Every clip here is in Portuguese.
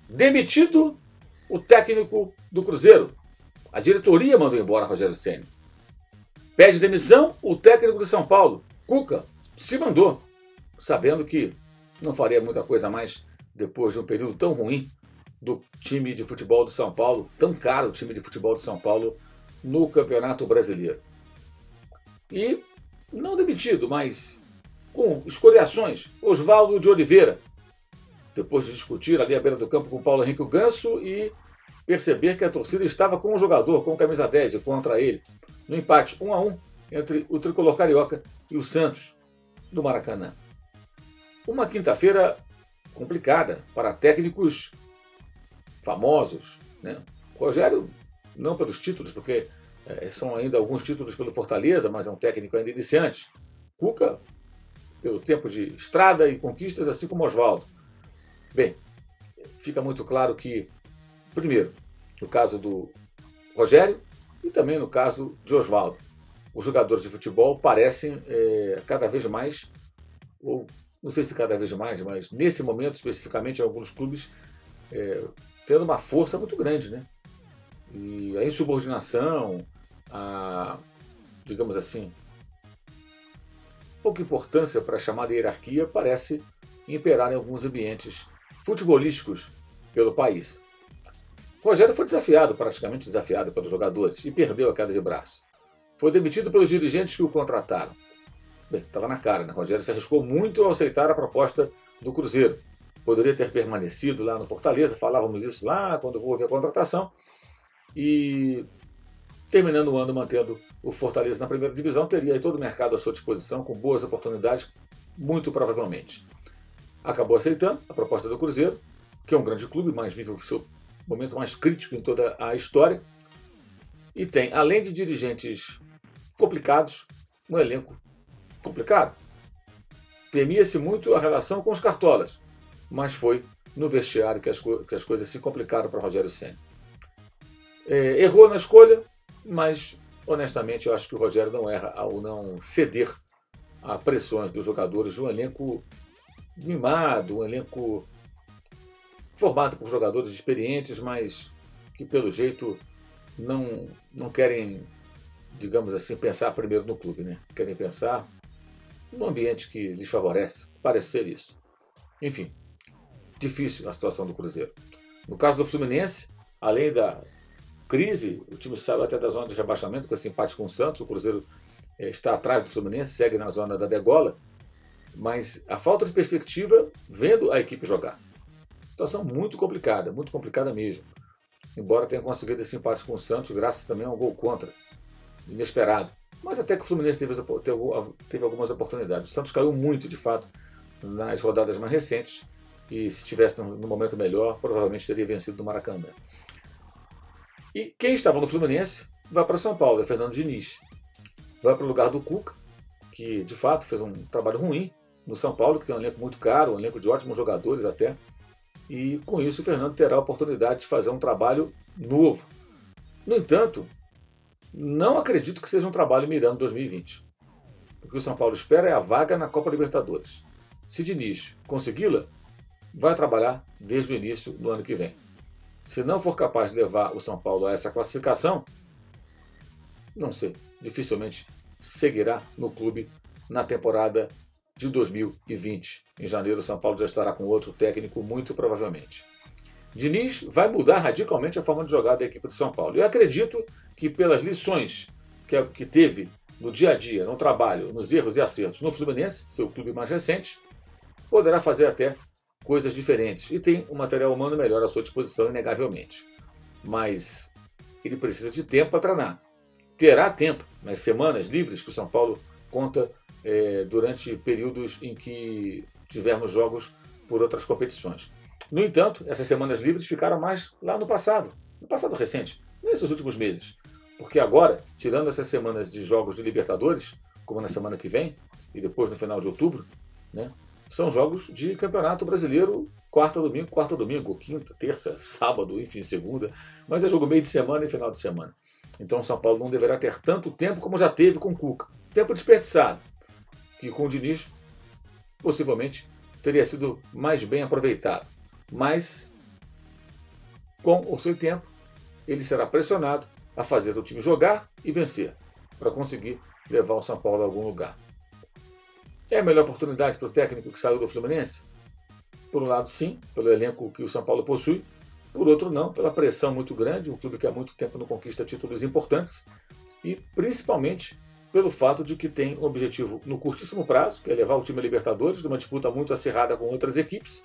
Demitido o técnico do Cruzeiro. A diretoria mandou embora Rogério Ceni. Pede demissão o técnico do São Paulo, Cuca, se mandou, sabendo que não faria muita coisa a mais depois de um período tão ruim do time de futebol do São Paulo, tão caro o time de futebol do São Paulo no Campeonato Brasileiro. E não demitido, mas com escoriações, Oswaldo de Oliveira, depois de discutir ali à beira do campo com Paulo Henrique Ganso e perceber que a torcida estava com o jogador, com o camisa 10 e contra ele, no empate 1-1 entre o tricolor carioca e o Santos, do Maracanã. Uma quinta-feira complicada para técnicos famosos, né? Rogério, não pelos títulos, porque são ainda alguns títulos pelo Fortaleza, mas é um técnico ainda iniciante. Cuca, pelo tempo de estrada e conquistas, assim como Oswaldo. Bem, fica muito claro que, primeiro, no caso do Rogério e também no caso de Oswaldo, os jogadores de futebol parecem cada vez mais, ou não sei se cada vez mais, mas nesse momento, especificamente em alguns clubes, tendo uma força muito grande, né? E a insubordinação, digamos assim, pouca importância para a chamada hierarquia parece imperar em alguns ambientes futebolísticos pelo país. Rogério foi praticamente desafiado pelos jogadores e perdeu a queda de braço. Foi demitido pelos dirigentes que o contrataram. Bem, estava na cara, né? Rogério se arriscou muito ao aceitar a proposta do Cruzeiro. Poderia ter permanecido lá no Fortaleza, falávamos isso lá quando houve a contratação, e terminando o ano mantendo o Fortaleza na primeira divisão, teria aí todo o mercado à sua disposição, com boas oportunidades, muito provavelmente. Acabou aceitando a proposta do Cruzeiro, que é um grande clube, mas vive o seu momento mais crítico em toda a história, e tem, além de dirigentes complicados, um elenco complicado. Temia-se muito a relação com os cartolas, mas foi no vestiário que as coisas se complicaram para Rogério Ceni. Errou na escolha, mas honestamente eu acho que o Rogério não erra ao não ceder a pressões dos jogadores de um elenco mimado, um elenco formado por jogadores experientes, mas que pelo jeito não querem, digamos assim, pensar primeiro no clube, né? Querem pensar no ambiente que lhes favorece, parecer isso. Enfim, difícil a situação do Cruzeiro. No caso do Fluminense, além da crise, o time saiu até da zona de rebaixamento com esse empate com o Santos. O Cruzeiro está atrás do Fluminense, segue na zona da degola, mas a falta de perspectiva vendo a equipe jogar. Situação muito complicada mesmo. Embora tenha conseguido esse empate com o Santos, graças também a um gol contra, inesperado. Mas até que o Fluminense teve algumas oportunidades. O Santos caiu muito, de fato, nas rodadas mais recentes, e se tivesse no momento melhor, provavelmente teria vencido no Maracanã. E quem estava no Fluminense vai para São Paulo, é Fernando Diniz. Vai para o lugar do Cuca, que de fato fez um trabalho ruim no São Paulo, que tem um elenco muito caro, um elenco de ótimos jogadores até. E com isso o Fernando terá a oportunidade de fazer um trabalho novo. No entanto, não acredito que seja um trabalho mirando 2020. O que o São Paulo espera é a vaga na Copa Libertadores. Se Diniz consegui-la, vai trabalhar desde o início do ano que vem. Se não for capaz de levar o São Paulo a essa classificação, não sei, dificilmente seguirá no clube na temporada de 2020. Em janeiro, o São Paulo já estará com outro técnico, muito provavelmente. Diniz vai mudar radicalmente a forma de jogar da equipe do São Paulo. Eu acredito que pelas lições que teve no dia a dia, no trabalho, nos erros e acertos no Fluminense, seu clube mais recente, poderá fazer até coisas diferentes. E tem um material humano melhor à sua disposição, inegavelmente. Mas ele precisa de tempo para treinar. Terá tempo nas semanas livres que o São Paulo conta durante períodos em que tivermos jogos por outras competições. No entanto, essas semanas livres ficaram mais lá no passado recente, nesses últimos meses. Porque agora, tirando essas semanas de jogos de Libertadores, como na semana que vem, e depois no final de outubro, né, são jogos de Campeonato Brasileiro, quarta, domingo, quinta, terça, sábado, enfim, segunda, mas é jogo meio de semana e final de semana. Então o São Paulo não deverá ter tanto tempo como já teve com o Cuca. Tempo desperdiçado. que com o Diniz possivelmente teria sido mais bem aproveitado. Mas, com o seu tempo, ele será pressionado a fazer o time jogar e vencer, para conseguir levar o São Paulo a algum lugar. É a melhor oportunidade para o técnico que saiu do Fluminense? Por um lado, sim, pelo elenco que o São Paulo possui. Por outro, não, pela pressão muito grande, um clube que há muito tempo não conquista títulos importantes. E, principalmente, pelo fato de que tem um objetivo no curtíssimo prazo, que é levar o time a Libertadores, numa disputa muito acirrada com outras equipes.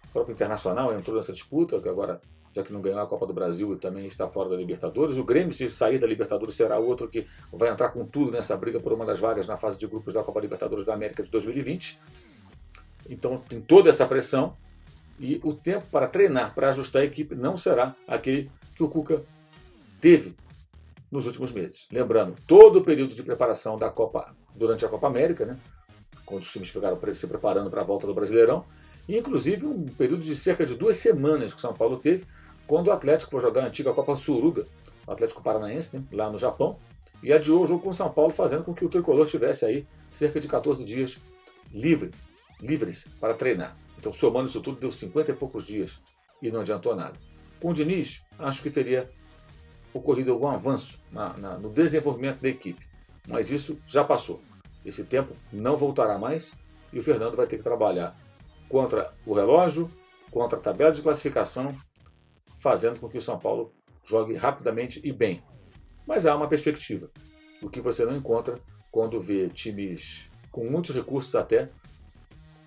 O próprio Internacional entrou nessa disputa, que agora, já que não ganhou a Copa do Brasil, também está fora da Libertadores. O Grêmio, se sair da Libertadores, será outro que vai entrar com tudo nessa briga por uma das vagas na fase de grupos da Copa Libertadores da América de 2020. Então tem toda essa pressão e o tempo para treinar, para ajustar a equipe, não será aquele que o Cuca teve nos últimos meses. Lembrando, todo o período de preparação da Copa, durante a Copa América, né, quando os times ficaram se preparando para a volta do Brasileirão, e inclusive um período de cerca de 2 semanas que o São Paulo teve, quando o Atlético foi jogar a antiga Copa Suruga, o Atlético Paranaense, né, lá no Japão, e adiou o jogo com o São Paulo, fazendo com que o tricolor tivesse aí cerca de 14 dias livres para treinar. Então, somando isso tudo, deu 50 e poucos dias e não adiantou nada. Com o Diniz, acho que teria ocorrido algum avanço no desenvolvimento da equipe, mas isso já passou. Esse tempo não voltará mais e o Fernando vai ter que trabalhar contra o relógio, contra a tabela de classificação, fazendo com que o São Paulo jogue rapidamente e bem. Mas há uma perspectiva, o que você não encontra quando vê times com muitos recursos até,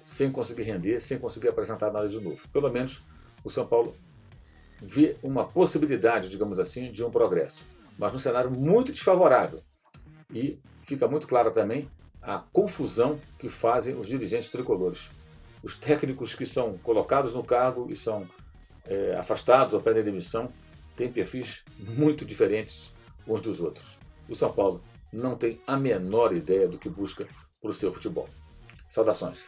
sem conseguir render, sem conseguir apresentar nada de novo. Pelo menos o São Paulo vê uma possibilidade, digamos assim, de um progresso, mas num cenário muito desfavorável. E fica muito clara também a confusão que fazem os dirigentes tricolores. Os técnicos que são colocados no cargo e são afastados ou pedem demissão têm perfis muito diferentes uns dos outros. O São Paulo não tem a menor ideia do que busca para o seu futebol. Saudações!